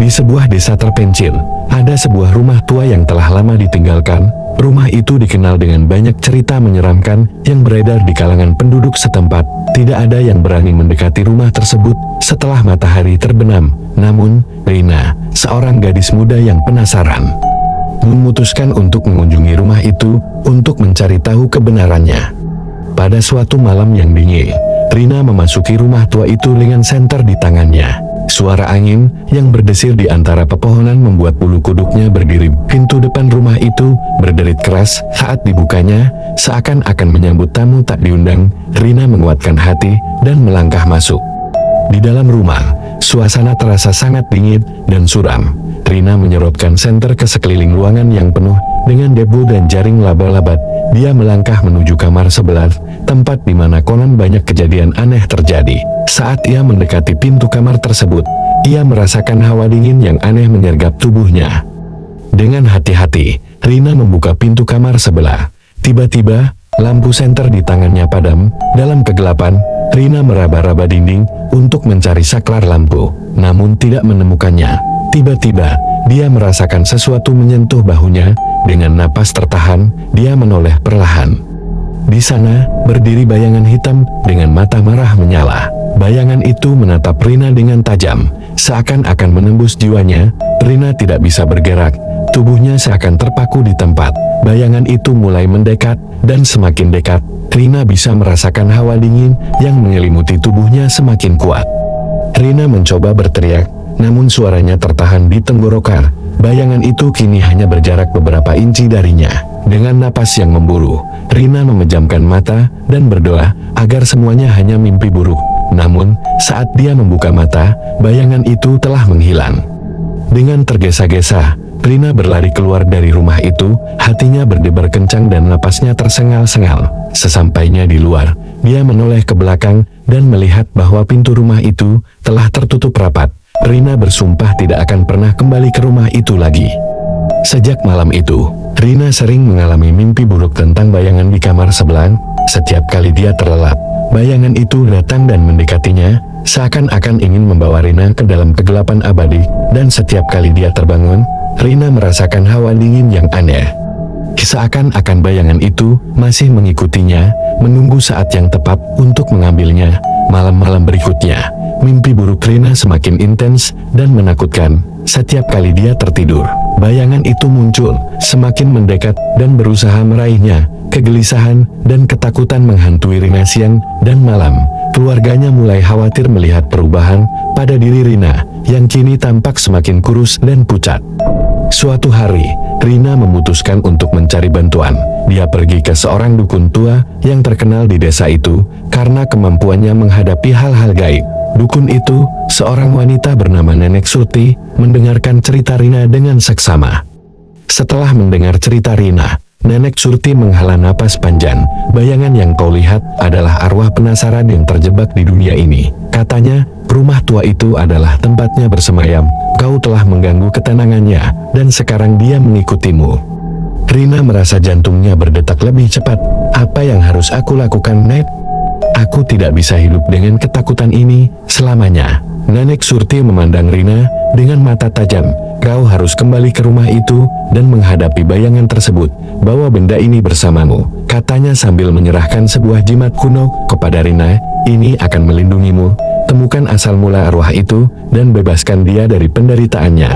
Di sebuah desa terpencil, ada sebuah rumah tua yang telah lama ditinggalkan. Rumah itu dikenal dengan banyak cerita menyeramkan yang beredar di kalangan penduduk setempat. Tidak ada yang berani mendekati rumah tersebut setelah matahari terbenam. Namun, Rina, seorang gadis muda yang penasaran, memutuskan untuk mengunjungi rumah itu untuk mencari tahu kebenarannya. Pada suatu malam yang dingin, Rina memasuki rumah tua itu dengan senter di tangannya. Suara angin yang berdesir di antara pepohonan membuat bulu kuduknya berdiri. Pintu depan rumah itu berderit keras saat dibukanya, seakan-akan menyambut tamu tak diundang. Rina menguatkan hati dan melangkah masuk. Di dalam rumah, suasana terasa sangat dingin dan suram. Rina menyerotkan senter ke sekeliling ruangan yang penuh dengan debu dan jaring laba-laba. Dia melangkah menuju kamar sebelah, tempat di mana konon banyak kejadian aneh terjadi. Saat ia mendekati pintu kamar tersebut, ia merasakan hawa dingin yang aneh menyergap tubuhnya. Dengan hati-hati, Rina membuka pintu kamar sebelah. Tiba-tiba, lampu senter di tangannya padam. Dalam kegelapan, Rina meraba-raba dinding untuk mencari saklar lampu, namun tidak menemukannya. Tiba-tiba, dia merasakan sesuatu menyentuh bahunya. Dengan napas tertahan, dia menoleh perlahan. Di sana, berdiri bayangan hitam dengan mata marah menyala. Bayangan itu menatap Rina dengan tajam, seakan-akan menembus jiwanya. Rina tidak bisa bergerak, tubuhnya seakan terpaku di tempat. Bayangan itu mulai mendekat, dan semakin dekat, Rina bisa merasakan hawa dingin yang menyelimuti tubuhnya semakin kuat. Rina mencoba berteriak, namun suaranya tertahan di tenggorokan. Bayangan itu kini hanya berjarak beberapa inci darinya. Dengan napas yang memburu, Rina memejamkan mata dan berdoa agar semuanya hanya mimpi buruk. Namun, saat dia membuka mata, bayangan itu telah menghilang. Dengan tergesa-gesa, Rina berlari keluar dari rumah itu. Hatinya berdebar kencang dan napasnya tersengal-sengal. Sesampainya di luar, dia menoleh ke belakang dan melihat bahwa pintu rumah itu telah tertutup rapat. Rina bersumpah tidak akan pernah kembali ke rumah itu lagi. Sejak malam itu, Rina sering mengalami mimpi buruk tentang bayangan di kamar sebelah. Setiap kali dia terlelap, bayangan itu datang dan mendekatinya, seakan-akan ingin membawa Rina ke dalam kegelapan abadi. Dan setiap kali dia terbangun, Rina merasakan hawa dingin yang aneh. Seakan-akan bayangan itu masih mengikutinya, menunggu saat yang tepat untuk mengambilnya. Malam-malam berikutnya, mimpi buruk Rina semakin intens dan menakutkan. Setiap kali dia tertidur, bayangan itu muncul, semakin mendekat dan berusaha meraihnya. Kegelisahan dan ketakutan menghantui Rina siang dan malam. Keluarganya mulai khawatir melihat perubahan pada diri Rina, yang kini tampak semakin kurus dan pucat. Suatu hari, Rina memutuskan untuk mencari bantuan. Dia pergi ke seorang dukun tua yang terkenal di desa itu karena kemampuannya menghadapi hal-hal gaib. Dukun itu, seorang wanita bernama Nenek Surti, mendengarkan cerita Rina dengan seksama. Setelah mendengar cerita Rina, Nenek Surti menghela napas panjang. Bayangan yang kau lihat adalah arwah penasaran yang terjebak di dunia ini. Katanya, rumah tua itu adalah tempatnya bersemayam. Kau telah mengganggu ketenangannya, dan sekarang dia mengikutimu. Rina merasa jantungnya berdetak lebih cepat. Apa yang harus aku lakukan, Nek? Aku tidak bisa hidup dengan ketakutan ini selamanya. Nenek Surti memandang Rina dengan mata tajam. Kau harus kembali ke rumah itu dan menghadapi bayangan tersebut. Bawa benda ini bersamamu, katanya sambil menyerahkan sebuah jimat kuno kepada Rina. Ini akan melindungimu. Temukan asal mula arwah itu dan bebaskan dia dari penderitaannya.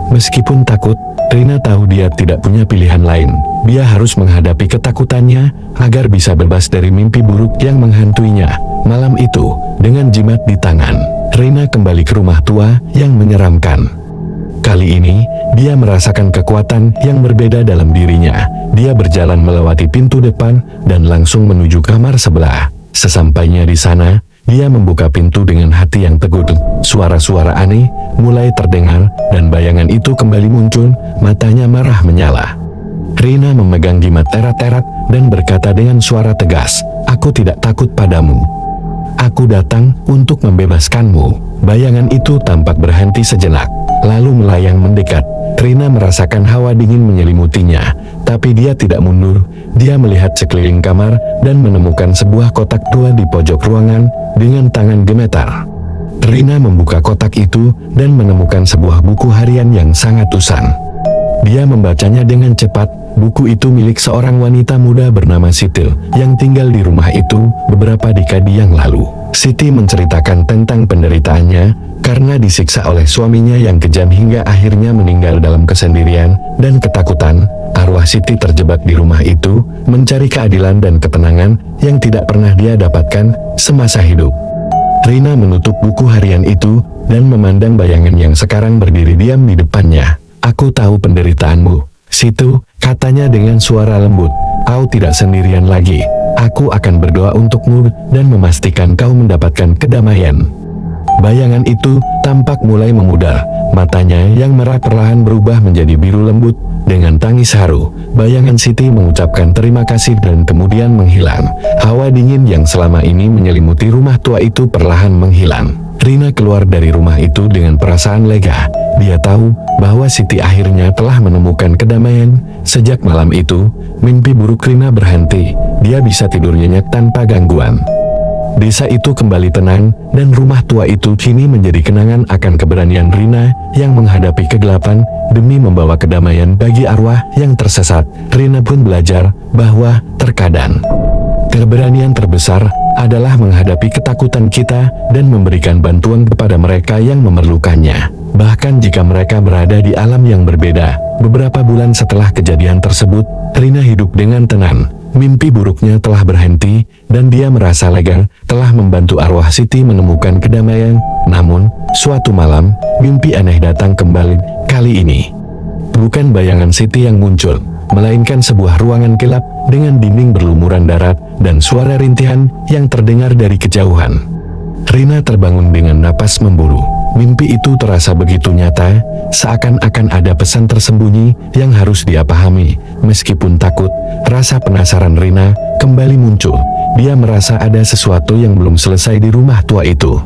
Meskipun takut, Rina tahu dia tidak punya pilihan lain. Dia harus menghadapi ketakutannya agar bisa bebas dari mimpi buruk yang menghantuinya. Malam itu, dengan jimat di tangan, Rina kembali ke rumah tua yang menyeramkan. Kali ini, dia merasakan kekuatan yang berbeda dalam dirinya. Dia berjalan melewati pintu depan dan langsung menuju kamar sebelah. Sesampainya di sana, dia membuka pintu dengan hati yang teguh. Suara-suara aneh mulai terdengar dan bayangan itu kembali muncul. Matanya marah menyala. Rina memegang jimat erat-erat dan berkata dengan suara tegas, "Aku tidak takut padamu. Aku datang untuk membebaskanmu." Bayangan itu tampak berhenti sejenak, lalu melayang mendekat. Rina merasakan hawa dingin menyelimutinya, tapi dia tidak mundur. Dia melihat sekeliling kamar dan menemukan sebuah kotak tua di pojok ruangan dengan tangan gemetar. Rina membuka kotak itu dan menemukan sebuah buku harian yang sangat usang. Dia membacanya dengan cepat. Buku itu milik seorang wanita muda bernama Siti yang tinggal di rumah itu beberapa dekade yang lalu. Siti menceritakan tentang penderitaannya karena disiksa oleh suaminya yang kejam hingga akhirnya meninggal dalam kesendirian dan ketakutan. Arwah Siti terjebak di rumah itu mencari keadilan dan ketenangan yang tidak pernah dia dapatkan semasa hidup. Rina menutup buku harian itu dan memandang bayangan yang sekarang berdiri diam di depannya. "Aku tahu penderitaanmu, Situ," katanya dengan suara lembut. "Kau tidak sendirian lagi. Aku akan berdoa untukmu dan memastikan kau mendapatkan kedamaian." Bayangan itu tampak mulai memudar. Matanya yang merah perlahan berubah menjadi biru lembut. Dengan tangis haru, bayangan Siti mengucapkan terima kasih dan kemudian menghilang. Hawa dingin yang selama ini menyelimuti rumah tua itu perlahan menghilang. Rina keluar dari rumah itu dengan perasaan lega. Dia tahu bahwa Siti akhirnya telah menemukan kedamaian. Sejak malam itu, mimpi buruk Rina berhenti. Dia bisa tidur nyenyak tanpa gangguan. Desa itu kembali tenang, dan rumah tua itu kini menjadi kenangan akan keberanian Rina yang menghadapi kegelapan demi membawa kedamaian bagi arwah yang tersesat. Rina pun belajar bahwa terkadang keberanian terbesar adalah menghadapi ketakutan kita dan memberikan bantuan kepada mereka yang memerlukannya. Bahkan jika mereka berada di alam yang berbeda. Beberapa bulan setelah kejadian tersebut, Rina hidup dengan tenang. Mimpi buruknya telah berhenti, dan dia merasa lega telah membantu arwah Siti menemukan kedamaian. Namun, suatu malam, mimpi aneh datang kembali. Kali ini, bukan bayangan Siti yang muncul, melainkan sebuah ruangan gelap dengan dinding berlumuran darah dan suara rintihan yang terdengar dari kejauhan. Rina terbangun dengan napas memburu. Mimpi itu terasa begitu nyata, seakan-akan ada pesan tersembunyi yang harus dia pahami. Meskipun takut, rasa penasaran Rina kembali muncul. Dia merasa ada sesuatu yang belum selesai di rumah tua itu.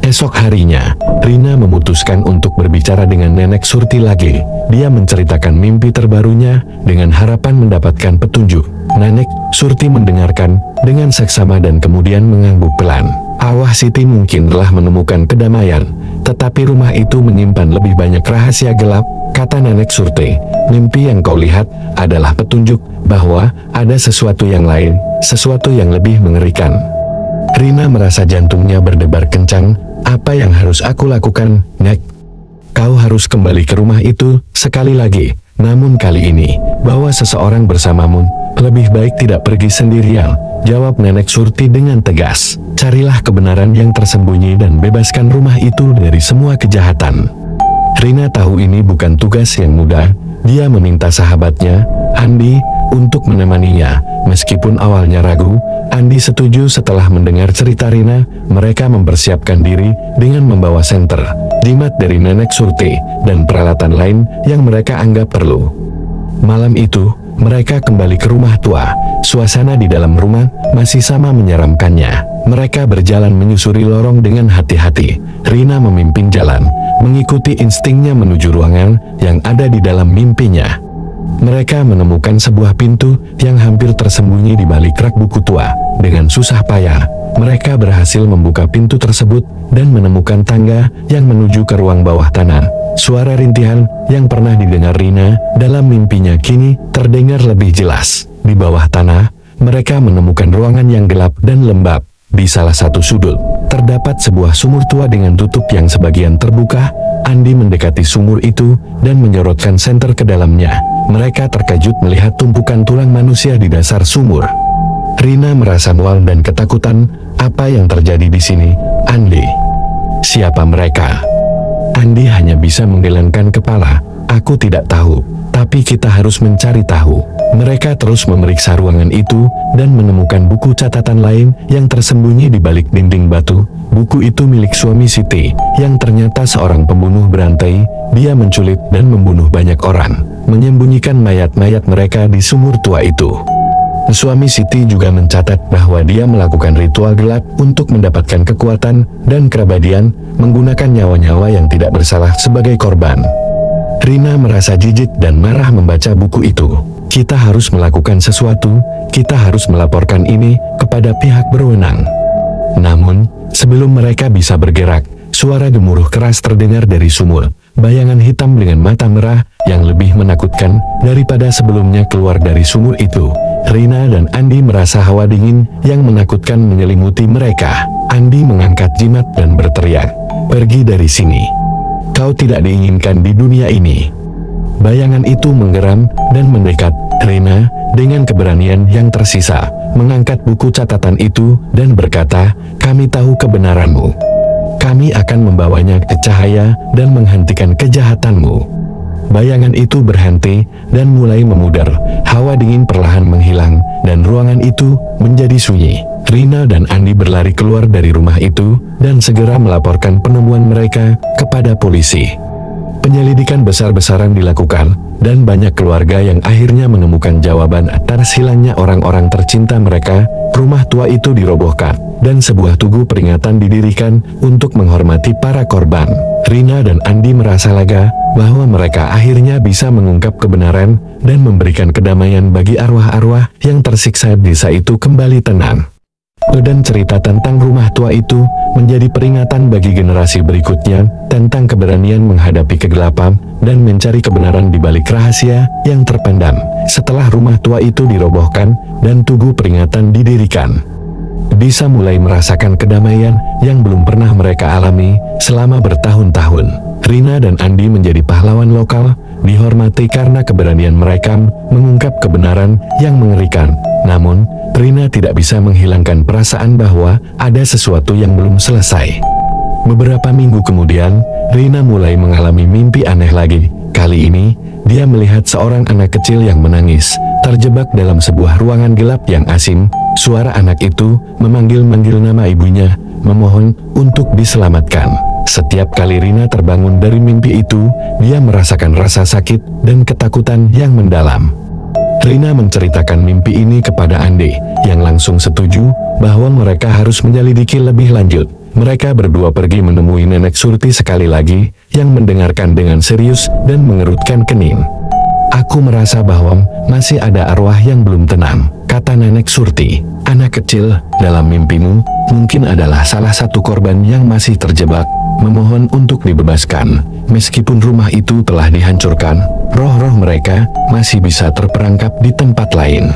Esok harinya, Rina memutuskan untuk berbicara dengan Nenek Surti lagi. Dia menceritakan mimpi terbarunya dengan harapan mendapatkan petunjuk. Nenek Surti mendengarkan dengan seksama dan kemudian mengangguk pelan. Arwah Siti mungkin telah menemukan kedamaian, tetapi rumah itu menyimpan lebih banyak rahasia gelap, kata Nenek Surti. Mimpi yang kau lihat adalah petunjuk bahwa ada sesuatu yang lain, sesuatu yang lebih mengerikan. Rina merasa jantungnya berdebar kencang. Apa yang harus aku lakukan, Nek? Kau harus kembali ke rumah itu sekali lagi. Namun kali ini, bawa seseorang bersamamu. Lebih baik tidak pergi sendirian, jawab Nenek Surti dengan tegas. Carilah kebenaran yang tersembunyi dan bebaskan rumah itu dari semua kejahatan. Rina tahu ini bukan tugas yang mudah. Dia meminta sahabatnya, Andi, untuk menemaninya. Meskipun awalnya ragu, Andi setuju. Setelah mendengar cerita Rina, mereka mempersiapkan diri dengan membawa senter, jimat dari Nenek Surti, dan peralatan lain yang mereka anggap perlu. Malam itu, mereka kembali ke rumah tua. Suasana di dalam rumah masih sama menyeramkannya. Mereka berjalan menyusuri lorong dengan hati-hati. Rina memimpin jalan, mengikuti instingnya menuju ruangan yang ada di dalam mimpinya. Mereka menemukan sebuah pintu yang hampir tersembunyi di balik rak buku tua. Dengan susah payah, mereka berhasil membuka pintu tersebut dan menemukan tangga yang menuju ke ruang bawah tanah. Suara rintihan yang pernah didengar Rina dalam mimpinya kini terdengar lebih jelas. Di bawah tanah, mereka menemukan ruangan yang gelap dan lembab. Di salah satu sudut, terdapat sebuah sumur tua dengan tutup yang sebagian terbuka. Andi mendekati sumur itu dan menyorotkan senter ke dalamnya. Mereka terkejut melihat tumpukan tulang manusia di dasar sumur. Rina merasa mual dan ketakutan. Apa yang terjadi di sini, Andi? Siapa mereka? Andi hanya bisa menggelengkan kepala. Aku tidak tahu, tapi kita harus mencari tahu. Mereka terus memeriksa ruangan itu dan menemukan buku catatan lain yang tersembunyi di balik dinding batu. Buku itu milik suami Siti, yang ternyata seorang pembunuh berantai. Dia menculik dan membunuh banyak orang, menyembunyikan mayat-mayat mereka di sumur tua itu. Suami Siti juga mencatat bahwa dia melakukan ritual gelap untuk mendapatkan kekuatan dan keabadian, menggunakan nyawa-nyawa yang tidak bersalah sebagai korban. Rina merasa jijik dan marah membaca buku itu. Kita harus melakukan sesuatu, kita harus melaporkan ini kepada pihak berwenang. Namun, sebelum mereka bisa bergerak, suara gemuruh keras terdengar dari sumur. Bayangan hitam dengan mata merah yang lebih menakutkan daripada sebelumnya keluar dari sumur itu. Rina dan Andi merasa hawa dingin yang menakutkan menyelimuti mereka. Andi mengangkat jimat dan berteriak, "Pergi dari sini. Kau tidak diinginkan di dunia ini." Bayangan itu menggeram dan mendekat. Rina dengan keberanian yang tersisa mengangkat buku catatan itu dan berkata, "Kami tahu kebenaranmu. Kami akan membawanya ke cahaya dan menghentikan kejahatanmu." Bayangan itu berhenti dan mulai memudar. Hawa dingin perlahan menghilang dan ruangan itu menjadi sunyi. Rina dan Andi berlari keluar dari rumah itu dan segera melaporkan penemuan mereka kepada polisi. Penyelidikan besar-besaran dilakukan dan banyak keluarga yang akhirnya menemukan jawaban atas hilangnya orang-orang tercinta mereka. Rumah tua itu dirobohkan dan sebuah tugu peringatan didirikan untuk menghormati para korban. Rina dan Andi merasa lega bahwa mereka akhirnya bisa mengungkap kebenaran dan memberikan kedamaian bagi arwah-arwah yang tersiksa. Desa itu kembali tenang. Dan cerita tentang rumah tua itu menjadi peringatan bagi generasi berikutnya tentang keberanian menghadapi kegelapan dan mencari kebenaran di balik rahasia yang terpendam. Setelah rumah tua itu dirobohkan dan tugu peringatan didirikan, desa mulai merasakan kedamaian yang belum pernah mereka alami selama bertahun-tahun. Rina dan Andi menjadi pahlawan lokal, dihormati karena keberanian mereka mengungkap kebenaran yang mengerikan. Namun, Rina tidak bisa menghilangkan perasaan bahwa ada sesuatu yang belum selesai. Beberapa minggu kemudian, Rina mulai mengalami mimpi aneh lagi. Kali ini, dia melihat seorang anak kecil yang menangis, terjebak dalam sebuah ruangan gelap yang asing. Suara anak itu memanggil-manggil nama ibunya, memohon untuk diselamatkan. Setiap kali Rina terbangun dari mimpi itu, dia merasakan rasa sakit dan ketakutan yang mendalam. Rina menceritakan mimpi ini kepada Andi, yang langsung setuju bahwa mereka harus menyelidiki lebih lanjut. Mereka berdua pergi menemui Nenek Surti sekali lagi, yang mendengarkan dengan serius dan mengerutkan kening. "Aku merasa bahwa masih ada arwah yang belum tenang," kata Nenek Surti. "Anak kecil dalam mimpimu mungkin adalah salah satu korban yang masih terjebak. Memohon untuk dibebaskan. Meskipun rumah itu telah dihancurkan, roh-roh mereka masih bisa terperangkap di tempat lain."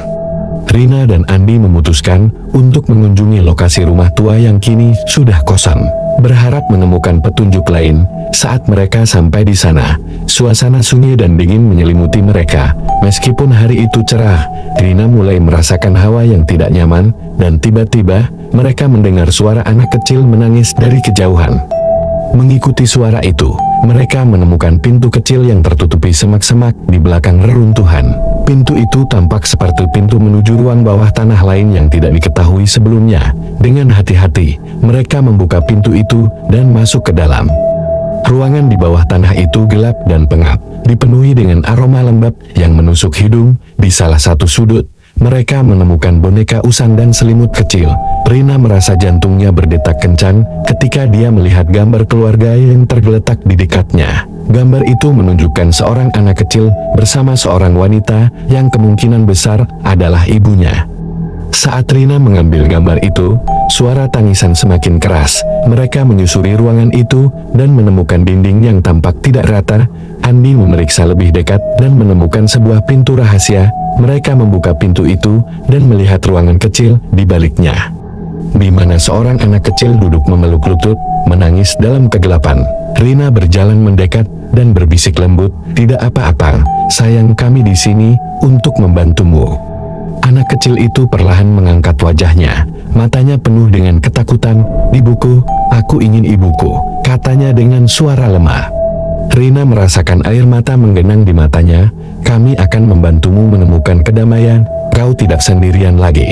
Rina dan Andi memutuskan untuk mengunjungi lokasi rumah tua yang kini sudah kosong, berharap menemukan petunjuk lain. Saat mereka sampai di sana, suasana sunyi dan dingin menyelimuti mereka. Meskipun hari itu cerah, Rina mulai merasakan hawa yang tidak nyaman, dan tiba-tiba mereka mendengar suara anak kecil menangis dari kejauhan. Mengikuti suara itu, mereka menemukan pintu kecil yang tertutupi semak-semak di belakang reruntuhan. Pintu itu tampak seperti pintu menuju ruang bawah tanah lain yang tidak diketahui sebelumnya. Dengan hati-hati, mereka membuka pintu itu dan masuk ke dalam. Ruangan di bawah tanah itu gelap dan pengap, dipenuhi dengan aroma lembab yang menusuk hidung. Di salah satu sudut, mereka menemukan boneka usang dan selimut kecil. Rina merasa jantungnya berdetak kencang ketika dia melihat gambar keluarga yang tergeletak di dekatnya. Gambar itu menunjukkan seorang anak kecil bersama seorang wanita yang kemungkinan besar adalah ibunya. Saat Rina mengambil gambar itu, suara tangisan semakin keras. Mereka menyusuri ruangan itu dan menemukan dinding yang tampak tidak rata. Andi memeriksa lebih dekat dan menemukan sebuah pintu rahasia. Mereka membuka pintu itu dan melihat ruangan kecil di baliknya, di mana seorang anak kecil duduk memeluk lutut, menangis dalam kegelapan. Rina berjalan mendekat dan berbisik lembut, "Tidak apa-apa, sayang, kami di sini untuk membantumu." Anak kecil itu perlahan mengangkat wajahnya, matanya penuh dengan ketakutan. "Ibuku, aku ingin ibuku," katanya dengan suara lemah. Rina merasakan air mata menggenang di matanya. "Kami akan membantumu menemukan kedamaian, kau tidak sendirian lagi."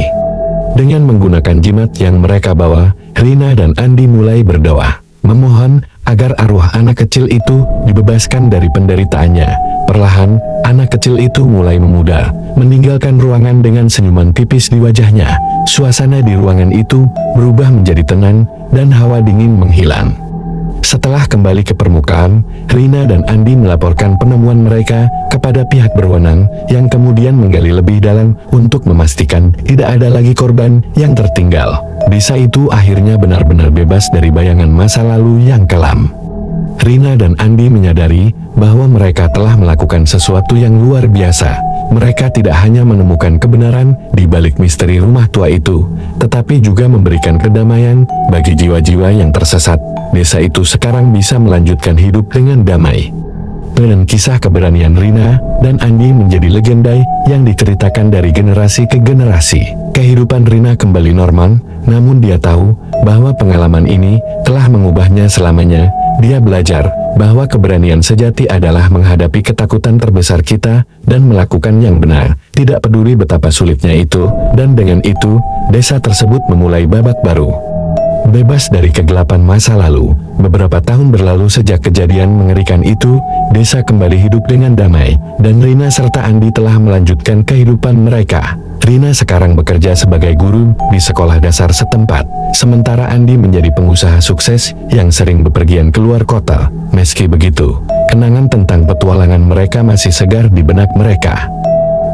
Dengan menggunakan jimat yang mereka bawa, Rina dan Andi mulai berdoa, memohon agar arwah anak kecil itu dibebaskan dari penderitaannya. Perlahan, anak kecil itu mulai memudar, meninggalkan ruangan dengan senyuman tipis di wajahnya. Suasana di ruangan itu berubah menjadi tenang, dan hawa dingin menghilang. Setelah kembali ke permukaan, Rina dan Andi melaporkan penemuan mereka kepada pihak berwenang yang kemudian menggali lebih dalam untuk memastikan tidak ada lagi korban yang tertinggal. Desa itu akhirnya benar-benar bebas dari bayangan masa lalu yang kelam. Rina dan Andi menyadari bahwa mereka telah melakukan sesuatu yang luar biasa. Mereka tidak hanya menemukan kebenaran di balik misteri rumah tua itu, tetapi juga memberikan kedamaian bagi jiwa-jiwa yang tersesat. Desa itu sekarang bisa melanjutkan hidup dengan damai. Dan kisah keberanian Rina dan Andi menjadi legenda yang diceritakan dari generasi ke generasi. Kehidupan Rina kembali normal, namun dia tahu bahwa pengalaman ini telah mengubahnya selamanya. Dia belajar bahwa keberanian sejati adalah menghadapi ketakutan terbesar kita dan melakukan yang benar, tidak peduli betapa sulitnya itu, dan dengan itu, desa tersebut memulai babak baru. Bebas dari kegelapan masa lalu, beberapa tahun berlalu sejak kejadian mengerikan itu, desa kembali hidup dengan damai, dan Rina serta Andi telah melanjutkan kehidupan mereka. Rina sekarang bekerja sebagai guru di sekolah dasar setempat, sementara Andi menjadi pengusaha sukses yang sering bepergian keluar kota. Meski begitu, kenangan tentang petualangan mereka masih segar di benak mereka.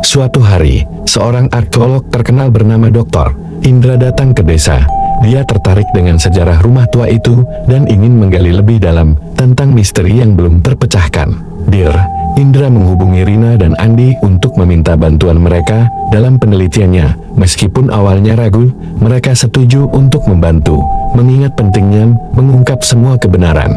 Suatu hari, seorang arkeolog terkenal bernama Dr. Indra datang ke desa. Dia tertarik dengan sejarah rumah tua itu dan ingin menggali lebih dalam tentang misteri yang belum terpecahkan. Dear, Indra menghubungi Rina dan Andi untuk meminta bantuan mereka dalam penelitiannya. Meskipun awalnya ragu, mereka setuju untuk membantu, mengingat pentingnya mengungkap semua kebenaran.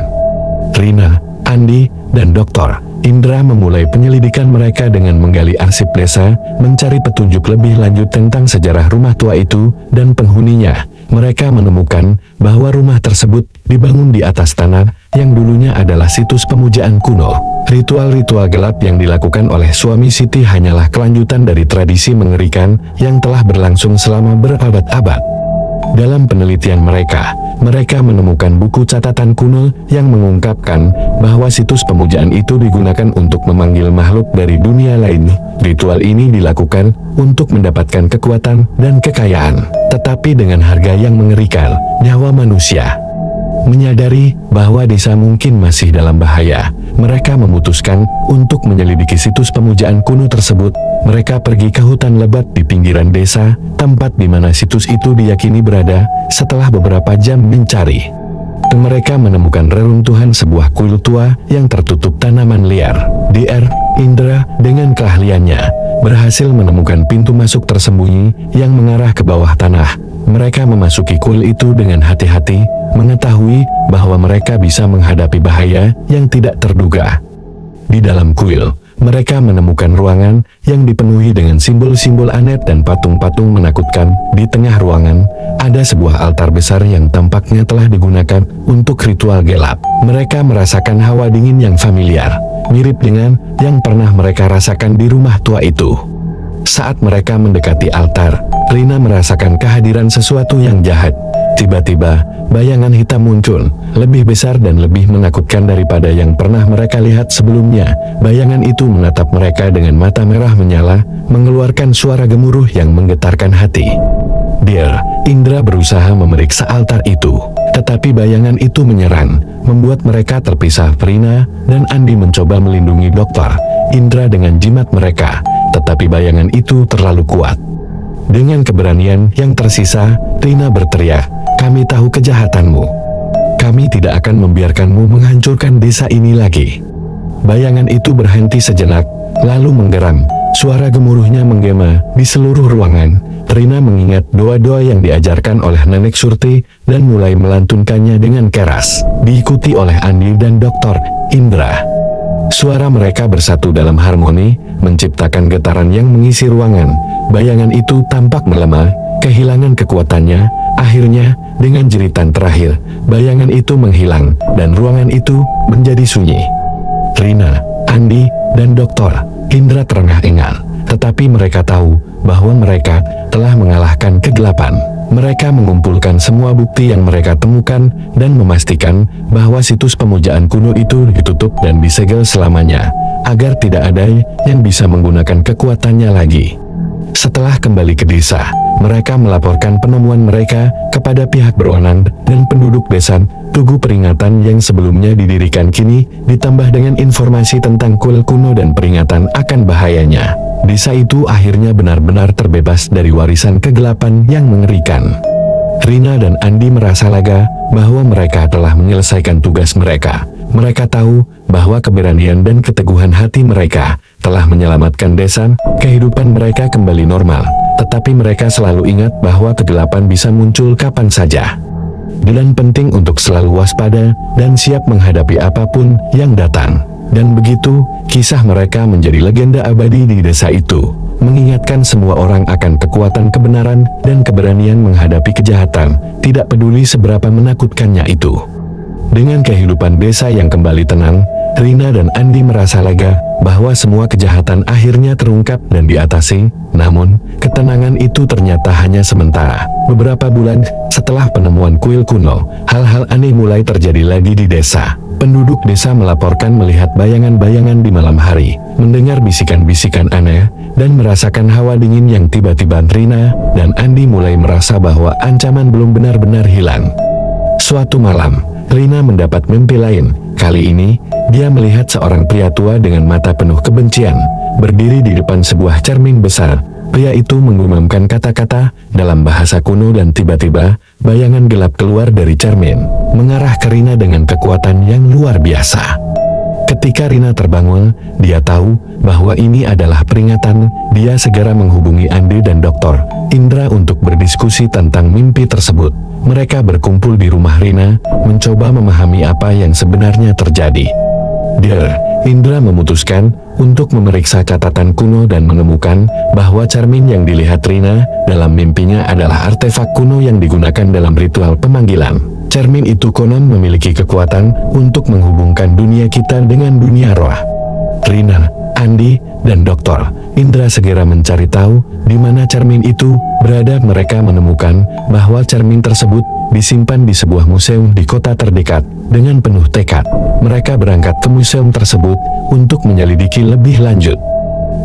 Rina, Andi, dan Dr. Indra memulai penyelidikan mereka dengan menggali arsip desa, mencari petunjuk lebih lanjut tentang sejarah rumah tua itu dan penghuninya. Mereka menemukan bahwa rumah tersebut dibangun di atas tanah yang dulunya adalah situs pemujaan kuno. Ritual-ritual gelap yang dilakukan oleh suami Siti hanyalah kelanjutan dari tradisi mengerikan yang telah berlangsung selama berabad-abad. Dalam penelitian mereka menemukan buku catatan kuno yang mengungkapkan bahwa situs pemujaan itu digunakan untuk memanggil makhluk dari dunia lain. Ritual ini dilakukan untuk mendapatkan kekuatan dan kekayaan, tetapi dengan harga yang mengerikan, nyawa manusia. Menyadari bahwa desa mungkin masih dalam bahaya, mereka memutuskan untuk menyelidiki situs pemujaan kuno tersebut. Mereka pergi ke hutan lebat di pinggiran desa, tempat di mana situs itu diyakini berada. Setelah beberapa jam mencari, mereka menemukan reruntuhan sebuah kuil tua yang tertutup tanaman liar. Dr. Indra dengan keahliannya berhasil menemukan pintu masuk tersembunyi yang mengarah ke bawah tanah. Mereka memasuki kuil itu dengan hati-hati, mengetahui bahwa mereka bisa menghadapi bahaya yang tidak terduga. Di dalam kuil, mereka menemukan ruangan yang dipenuhi dengan simbol-simbol aneh dan patung-patung menakutkan. Di tengah ruangan, ada sebuah altar besar yang tampaknya telah digunakan untuk ritual gelap. Mereka merasakan hawa dingin yang familiar, mirip dengan yang pernah mereka rasakan di rumah tua itu. Saat mereka mendekati altar, Rina merasakan kehadiran sesuatu yang jahat. Tiba-tiba, bayangan hitam muncul, lebih besar dan lebih menakutkan daripada yang pernah mereka lihat sebelumnya. Bayangan itu menatap mereka dengan mata merah menyala, mengeluarkan suara gemuruh yang menggetarkan hati. Dear, Indra berusaha memeriksa altar itu, tetapi bayangan itu menyerang, membuat mereka terpisah. Rina dan Andi mencoba melindungi Dr. Indra dengan jimat mereka, tetapi bayangan itu terlalu kuat. Dengan keberanian yang tersisa, Rina berteriak, "Kami tahu kejahatanmu. Kami tidak akan membiarkanmu menghancurkan desa ini lagi." Bayangan itu berhenti sejenak, lalu menggeram. Suara gemuruhnya menggema di seluruh ruangan. Rina mengingat doa-doa yang diajarkan oleh Nenek Surti dan mulai melantunkannya dengan keras, diikuti oleh Andi dan Dr. Indra. Suara mereka bersatu dalam harmoni, menciptakan getaran yang mengisi ruangan. Bayangan itu tampak melemah, kehilangan kekuatannya. Akhirnya, dengan jeritan terakhir, bayangan itu menghilang, dan ruangan itu menjadi sunyi. Rina, Andi, dan Dr. Indra terengah-engah, tetapi mereka tahu bahwa mereka telah mengalahkan kegelapan. Mereka mengumpulkan semua bukti yang mereka temukan dan memastikan bahwa situs pemujaan kuno itu ditutup dan disegel selamanya, agar tidak ada yang bisa menggunakan kekuatannya lagi. Setelah kembali ke desa, mereka melaporkan penemuan mereka kepada pihak berwenang dan penduduk desa Tugu peringatan yang sebelumnya didirikan kini ditambah dengan informasi tentang kuil kuno dan peringatan akan bahayanya. Desa itu akhirnya benar-benar terbebas dari warisan kegelapan yang mengerikan. Rina dan Andi merasa lega bahwa mereka telah menyelesaikan tugas mereka. Mereka tahu bahwa keberanian dan keteguhan hati mereka telah menyelamatkan desa, kehidupan mereka kembali normal. Tetapi mereka selalu ingat bahwa kegelapan bisa muncul kapan saja. Dan penting untuk selalu waspada dan siap menghadapi apapun yang datang. Dan begitu, kisah mereka menjadi legenda abadi di desa itu, mengingatkan semua orang akan kekuatan kebenaran dan keberanian menghadapi kejahatan, tidak peduli seberapa menakutkannya itu. Dengan kehidupan desa yang kembali tenang, Rina dan Andi merasa lega bahwa semua kejahatan akhirnya terungkap dan diatasi. Namun, ketenangan itu ternyata hanya sementara. Beberapa bulan setelah penemuan kuil kuno, hal-hal aneh mulai terjadi lagi di desa. Penduduk desa melaporkan melihat bayangan-bayangan di malam hari, mendengar bisikan-bisikan aneh, dan merasakan hawa dingin yang tiba-tiba. Rina dan Andi mulai merasa bahwa ancaman belum benar-benar hilang. Suatu malam, Rina mendapat mimpi lain. Kali ini, dia melihat seorang pria tua dengan mata penuh kebencian, berdiri di depan sebuah cermin besar. Pria itu menggumamkan kata-kata dalam bahasa kuno dan tiba-tiba, bayangan gelap keluar dari cermin, mengarah ke Rina dengan kekuatan yang luar biasa. Ketika Rina terbangun, dia tahu bahwa ini adalah peringatan. Dia segera menghubungi Andi dan Dr. Indra untuk berdiskusi tentang mimpi tersebut. Mereka berkumpul di rumah Rina, mencoba memahami apa yang sebenarnya terjadi. Indra memutuskan untuk memeriksa catatan kuno dan menemukan bahwa cermin yang dilihat Rina dalam mimpinya adalah artefak kuno yang digunakan dalam ritual pemanggilan. Cermin itu konon memiliki kekuatan untuk menghubungkan dunia kita dengan dunia roh. Rina, Andi, dan Dr. Indra segera mencari tahu di mana cermin itu berada. Mereka menemukan bahwa cermin tersebut disimpan di sebuah museum di kota terdekat. Dengan penuh tekad, mereka berangkat ke museum tersebut untuk menyelidiki lebih lanjut.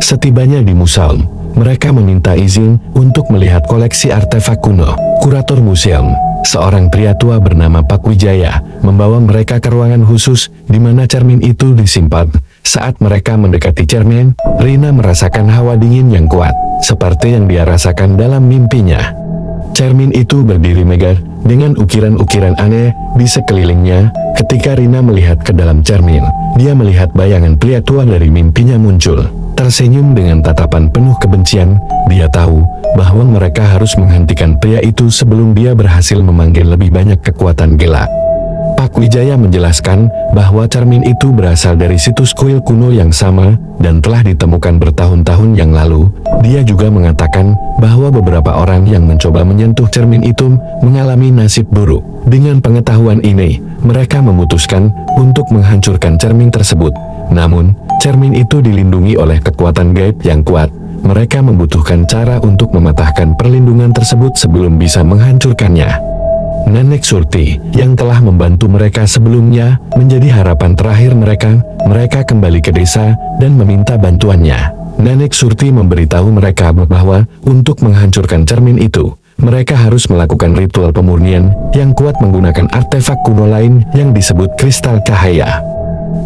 Setibanya di museum, mereka meminta izin untuk melihat koleksi artefak kuno. Kurator museum, seorang pria tua bernama Pak Wijaya, membawa mereka ke ruangan khusus di mana cermin itu disimpan. Saat mereka mendekati cermin, Rina merasakan hawa dingin yang kuat, seperti yang dia rasakan dalam mimpinya. Cermin itu berdiri megah dengan ukiran-ukiran aneh di sekelilingnya. Ketika Rina melihat ke dalam cermin, dia melihat bayangan pria tua dari mimpinya muncul. Tersenyum dengan tatapan penuh kebencian, dia tahu bahwa mereka harus menghentikan pria itu sebelum dia berhasil memanggil lebih banyak kekuatan gelap. Pak Wijaya menjelaskan bahwa cermin itu berasal dari situs kuil kuno yang sama dan telah ditemukan bertahun-tahun yang lalu. Dia juga mengatakan bahwa beberapa orang yang mencoba menyentuh cermin itu mengalami nasib buruk. Dengan pengetahuan ini, mereka memutuskan untuk menghancurkan cermin tersebut. Namun, cermin itu dilindungi oleh kekuatan gaib yang kuat. Mereka membutuhkan cara untuk mematahkan perlindungan tersebut sebelum bisa menghancurkannya. Nenek Surti, yang telah membantu mereka sebelumnya, menjadi harapan terakhir mereka. Mereka kembali ke desa dan meminta bantuannya. Nenek Surti memberitahu mereka bahwa untuk menghancurkan cermin itu, mereka harus melakukan ritual pemurnian yang kuat menggunakan artefak kuno lain yang disebut kristal cahaya.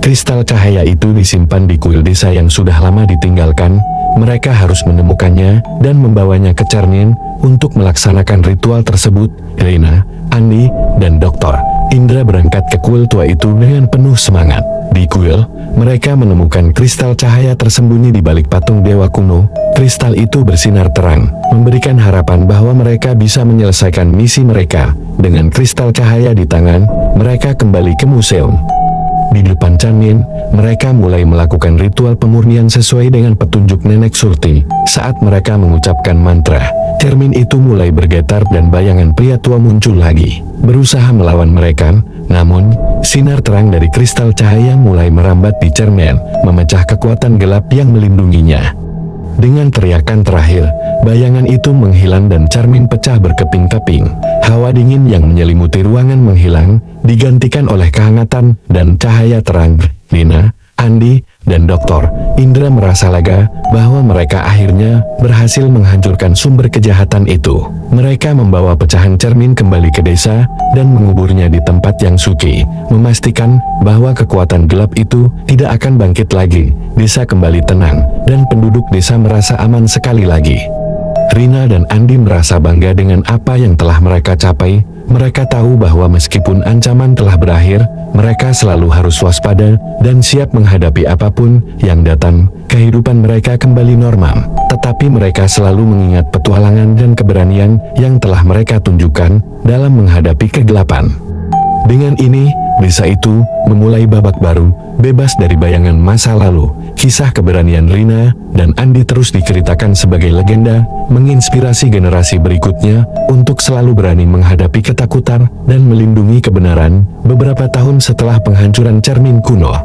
Kristal cahaya itu disimpan di kuil desa yang sudah lama ditinggalkan. Mereka harus menemukannya dan membawanya ke cermin untuk melaksanakan ritual tersebut. Rina, Andi, dan Dr. Indra berangkat ke kuil tua itu dengan penuh semangat. Di kuil, mereka menemukan kristal cahaya tersembunyi di balik patung dewa kuno. Kristal itu bersinar terang, memberikan harapan bahwa mereka bisa menyelesaikan misi mereka. Dengan kristal cahaya di tangan, mereka kembali ke museum. Di depan cermin, mereka mulai melakukan ritual pemurnian sesuai dengan petunjuk Nenek Surti. Saat mereka mengucapkan mantra, cermin itu mulai bergetar dan bayangan pria tua muncul lagi, berusaha melawan mereka. Namun, sinar terang dari kristal cahaya mulai merambat di cermin, memecah kekuatan gelap yang melindunginya. Dengan teriakan terakhir, bayangan itu menghilang dan cermin pecah berkeping-keping. Hawa dingin yang menyelimuti ruangan menghilang, digantikan oleh kehangatan dan cahaya terang. Rina, Andi, dan Dr. Indra merasa lega bahwa mereka akhirnya berhasil menghancurkan sumber kejahatan itu. Mereka membawa pecahan cermin kembali ke desa dan menguburnya di tempat yang suci, memastikan bahwa kekuatan gelap itu tidak akan bangkit lagi. Desa kembali tenang, dan penduduk desa merasa aman sekali lagi. Rina dan Andi merasa bangga dengan apa yang telah mereka capai. Mereka tahu bahwa meskipun ancaman telah berakhir, mereka selalu harus waspada dan siap menghadapi apapun yang datang. Kehidupan mereka kembali normal, tetapi mereka selalu mengingat petualangan dan keberanian yang telah mereka tunjukkan dalam menghadapi kegelapan. Dengan ini, desa itu memulai babak baru, bebas dari bayangan masa lalu. Kisah keberanian Rina dan Andi terus diceritakan sebagai legenda, menginspirasi generasi berikutnya untuk selalu berani menghadapi ketakutan dan melindungi kebenaran. Beberapa tahun setelah penghancuran cermin kuno,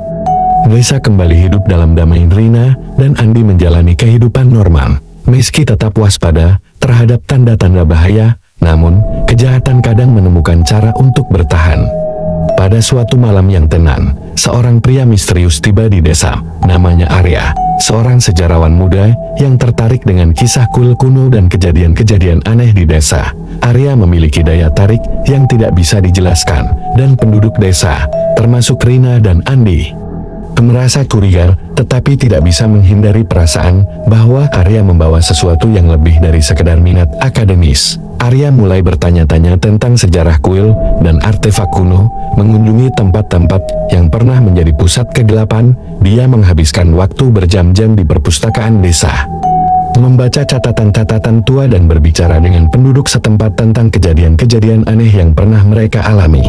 desa kembali hidup dalam damai. Rina dan Andi menjalani kehidupan normal, meski tetap waspada terhadap tanda-tanda bahaya. Namun, kejahatan kadang menemukan cara untuk bertahan. Pada suatu malam yang tenang, seorang pria misterius tiba di desa. Namanya Arya, seorang sejarawan muda yang tertarik dengan kisah kuil kuno dan kejadian-kejadian aneh di desa. Arya memiliki daya tarik yang tidak bisa dijelaskan, dan penduduk desa, termasuk Rina dan Andi, merasa curiga, tetapi tidak bisa menghindari perasaan bahwa Arya membawa sesuatu yang lebih dari sekedar minat akademis. Arya mulai bertanya-tanya tentang sejarah kuil dan artefak kuno, mengunjungi tempat-tempat yang pernah menjadi pusat kegelapan. Dia menghabiskan waktu berjam-jam di perpustakaan desa, membaca catatan-catatan tua dan berbicara dengan penduduk setempat tentang kejadian-kejadian aneh yang pernah mereka alami.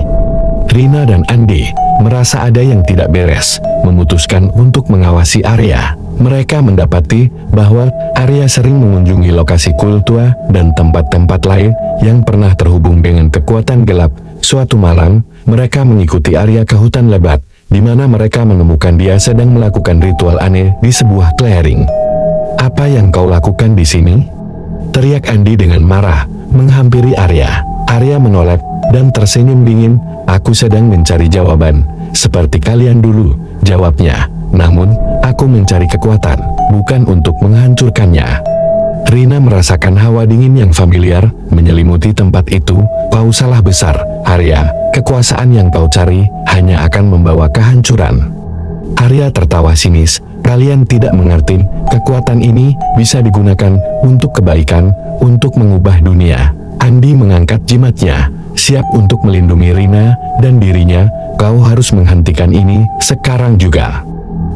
Rina dan Andi merasa ada yang tidak beres, memutuskan untuk mengawasi Arya. Mereka mendapati bahwa Arya sering mengunjungi lokasi kuil tua dan tempat-tempat lain yang pernah terhubung dengan kekuatan gelap. Suatu malam, mereka mengikuti Arya ke hutan lebat, di mana mereka menemukan dia sedang melakukan ritual aneh di sebuah clearing. "Apa yang kau lakukan di sini?" teriak Andi dengan marah, menghampiri Arya. Arya menoleh dan tersenyum dingin. "Aku sedang mencari jawaban, seperti kalian dulu," jawabnya. "Namun, aku mencari kekuatan, bukan untuk menghancurkannya." Rina merasakan hawa dingin yang familiar menyelimuti tempat itu. "Kau salah besar, Arya. Kekuasaan yang kau cari hanya akan membawa kehancuran." Arya tertawa sinis. "Kalian tidak mengerti, kekuatan ini bisa digunakan untuk kebaikan, untuk mengubah dunia." Andi mengangkat jimatnya, siap untuk melindungi Rina dan dirinya. "Kau harus menghentikan ini sekarang juga."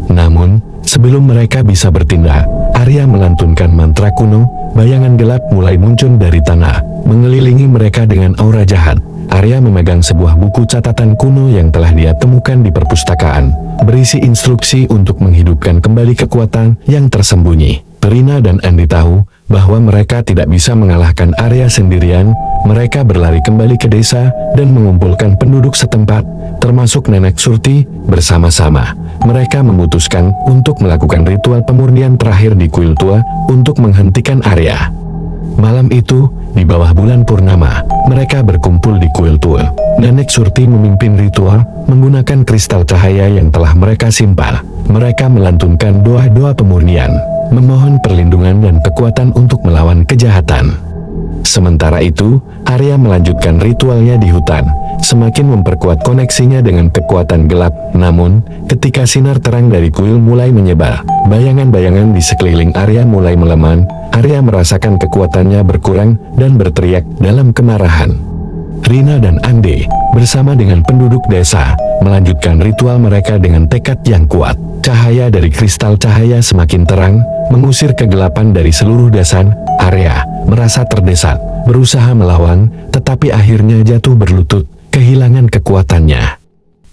Namun, sebelum mereka bisa bertindak, Arya melantunkan mantra kuno. Bayangan gelap mulai muncul dari tanah, mengelilingi mereka dengan aura jahat. Arya memegang sebuah buku catatan kuno yang telah dia temukan di perpustakaan, berisi instruksi untuk menghidupkan kembali kekuatan yang tersembunyi. Rina dan Andi tahu bahwa mereka tidak bisa mengalahkan Arya sendirian. Mereka berlari kembali ke desa dan mengumpulkan penduduk setempat, termasuk Nenek Surti. Bersama-sama, mereka memutuskan untuk melakukan ritual pemurnian terakhir di kuil tua untuk menghentikan Arya. Malam itu, di bawah bulan purnama, mereka berkumpul di kuil tua. Nenek Surti memimpin ritual menggunakan kristal cahaya yang telah mereka simpan. Mereka melantunkan doa-doa pemurnian, memohon perlindungan dan kekuatan untuk melawan kejahatan. Sementara itu, Arya melanjutkan ritualnya di hutan, semakin memperkuat koneksinya dengan kekuatan gelap. Namun, ketika sinar terang dari kuil mulai menyebar, bayangan-bayangan di sekeliling Arya mulai melemah. Arya merasakan kekuatannya berkurang dan berteriak dalam kemarahan. Rina dan Andi, bersama dengan penduduk desa, melanjutkan ritual mereka dengan tekad yang kuat. Cahaya dari kristal cahaya semakin terang, mengusir kegelapan dari seluruh desa. Arya merasa terdesak, berusaha melawan, tetapi akhirnya jatuh berlutut, kehilangan kekuatannya.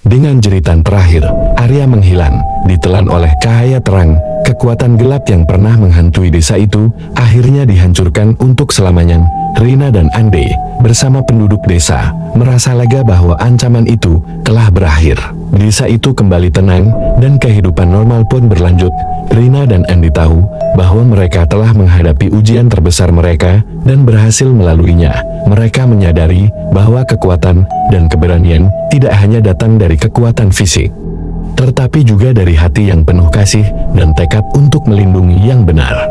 Dengan jeritan terakhir, Arya menghilang, ditelan oleh cahaya terang. Kekuatan gelap yang pernah menghantui desa itu akhirnya dihancurkan untuk selamanya. Rina dan Andi, bersama penduduk desa, merasa lega bahwa ancaman itu telah berakhir. Desa itu kembali tenang, dan kehidupan normal pun berlanjut. Rina dan Andi tahu bahwa mereka telah menghadapi ujian terbesar mereka, dan berhasil melaluinya. Mereka menyadari bahwa kekuatan dan keberanian tidak hanya datang dari kekuatan fisik, tetapi juga dari hati yang penuh kasih dan tekad untuk melindungi yang benar.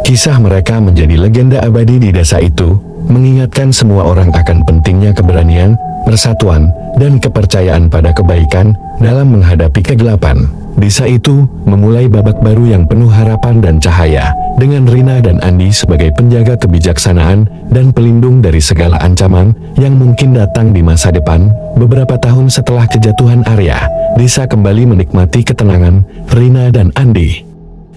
Kisah mereka menjadi legenda abadi di desa itu, mengingatkan semua orang akan pentingnya keberanian, persatuan, dan kepercayaan pada kebaikan dalam menghadapi kegelapan. Desa itu memulai babak baru yang penuh harapan dan cahaya, dengan Rina dan Andi sebagai penjaga kebijaksanaan dan pelindung dari segala ancaman yang mungkin datang di masa depan. Beberapa tahun setelah kejatuhan Arya, desa kembali menikmati ketenangan. Rina dan Andi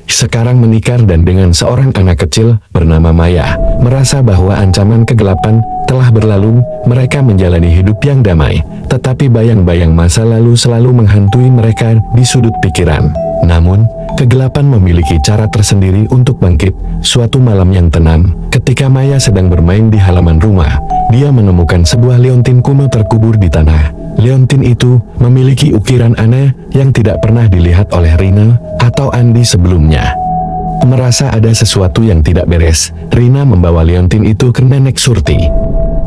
sekarang menikah dan dengan seorang anak kecil bernama Maya, merasa bahwa ancaman kegelapan telah berlalu. Mereka menjalani hidup yang damai, tetapi bayang-bayang masa lalu selalu menghantui mereka di sudut pikiran. Namun, kegelapan memiliki cara tersendiri untuk bangkit. Suatu malam yang tenang, ketika Maya sedang bermain di halaman rumah, dia menemukan sebuah leontin kuno terkubur di tanah. Leontin itu memiliki ukiran aneh yang tidak pernah dilihat oleh Rina atau Andi sebelumnya. Merasa ada sesuatu yang tidak beres, Rina membawa leontin itu ke Nenek Surti.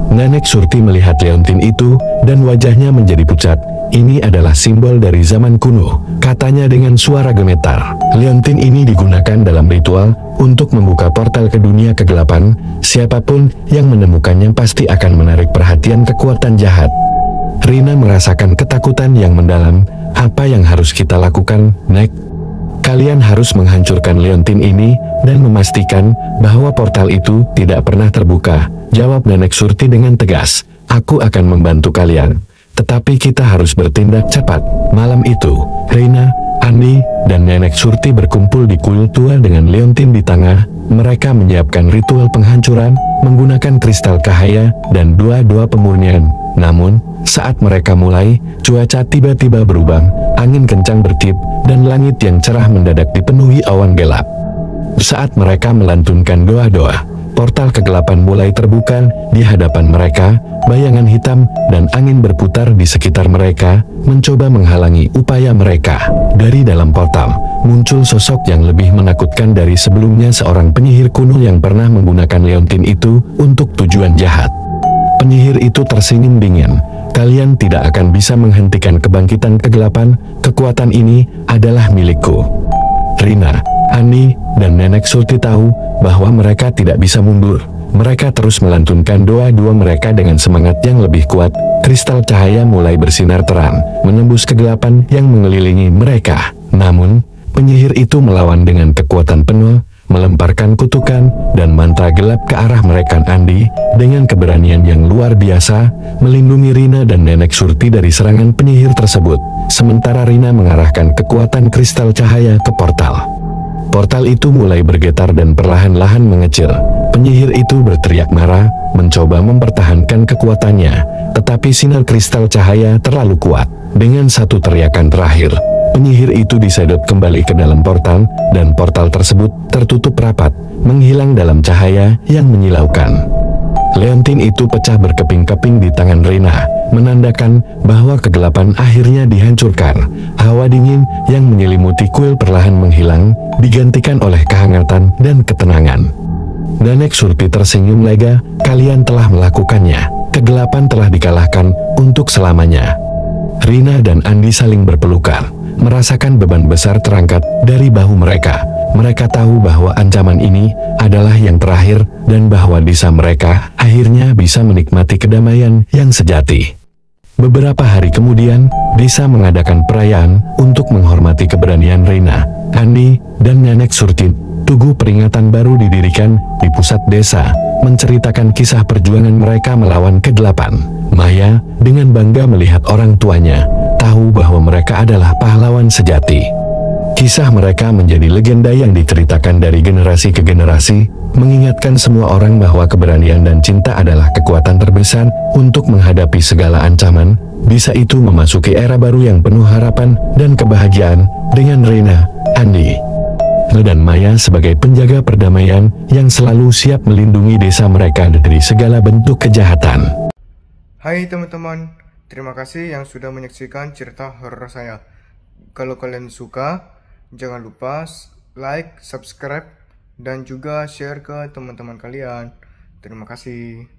Nenek Surti melihat leontin itu dan wajahnya menjadi pucat. Ini adalah simbol dari zaman kuno, katanya dengan suara gemetar. Leontin ini digunakan dalam ritual untuk membuka portal ke dunia kegelapan. Siapapun yang menemukannya pasti akan menarik perhatian kekuatan jahat. Rina merasakan ketakutan yang mendalam. Apa yang harus kita lakukan, Nek? Kalian harus menghancurkan leontin ini dan memastikan bahwa portal itu tidak pernah terbuka, jawab Nenek Surti dengan tegas. Aku akan membantu kalian, tetapi kita harus bertindak cepat. Malam itu, Rina, Andi, dan Nenek Surti berkumpul di kuil tua dengan leontin di tengah. Mereka menyiapkan ritual penghancuran menggunakan kristal cahaya dan doa-doa pemurnian. Namun, saat mereka mulai, cuaca tiba-tiba berubah, angin kencang bertiup, dan langit yang cerah mendadak dipenuhi awan gelap. Saat mereka melantunkan doa-doa, portal kegelapan mulai terbuka di hadapan mereka. Bayangan hitam dan angin berputar di sekitar mereka, mencoba menghalangi upaya mereka. Dari dalam portal, muncul sosok yang lebih menakutkan dari sebelumnya, seorang penyihir kuno yang pernah menggunakan leontin itu untuk tujuan jahat. Penyihir itu tersenyum dingin. Kalian tidak akan bisa menghentikan kebangkitan kegelapan. Kekuatan ini adalah milikku. Rina, Andi, dan Nenek Surti tahu bahwa mereka tidak bisa mundur. Mereka terus melantunkan doa-doa mereka dengan semangat yang lebih kuat. Kristal cahaya mulai bersinar terang, menembus kegelapan yang mengelilingi mereka. Namun, penyihir itu melawan dengan kekuatan penuh, melemparkan kutukan dan mantra gelap ke arah mereka. Andi, dengan keberanian yang luar biasa, melindungi Rina dan Nenek Surti dari serangan penyihir tersebut. Sementara Rina mengarahkan kekuatan kristal cahaya ke portal. Portal itu mulai bergetar dan perlahan-lahan mengecil. Penyihir itu berteriak marah, mencoba mempertahankan kekuatannya, tetapi sinar kristal cahaya terlalu kuat. Dengan satu teriakan terakhir, penyihir itu disedot kembali ke dalam portal, dan portal tersebut tertutup rapat, menghilang dalam cahaya yang menyilaukan. Leontin itu pecah berkeping-keping di tangan Rina, menandakan bahwa kegelapan akhirnya dihancurkan. Hawa dingin yang menyelimuti kuil perlahan menghilang, digantikan oleh kehangatan dan ketenangan. Nenek Surti tersenyum lega, kalian telah melakukannya. Kegelapan telah dikalahkan untuk selamanya. Rina dan Andi saling berpelukan, merasakan beban besar terangkat dari bahu mereka. Mereka tahu bahwa ancaman ini adalah yang terakhir, dan bahwa desa mereka akhirnya bisa menikmati kedamaian yang sejati. Beberapa hari kemudian, desa mengadakan perayaan untuk menghormati keberanian Rina, Andi, dan Nenek Surti. Tugu peringatan baru didirikan di pusat desa, menceritakan kisah perjuangan mereka melawan kegelapan. Maya dengan bangga melihat orang tuanya, tahu bahwa mereka adalah pahlawan sejati. Kisah mereka menjadi legenda yang diceritakan dari generasi ke generasi, mengingatkan semua orang bahwa keberanian dan cinta adalah kekuatan terbesar untuk menghadapi segala ancaman. Desa itu memasuki era baru yang penuh harapan dan kebahagiaan, dengan Rina, Andi, dan Maya sebagai penjaga perdamaian yang selalu siap melindungi desa mereka dari segala bentuk kejahatan. Hai teman-teman, terima kasih yang sudah menyaksikan cerita horor saya. Kalau kalian suka, jangan lupa like, subscribe, dan juga share ke teman-teman kalian. Terima kasih.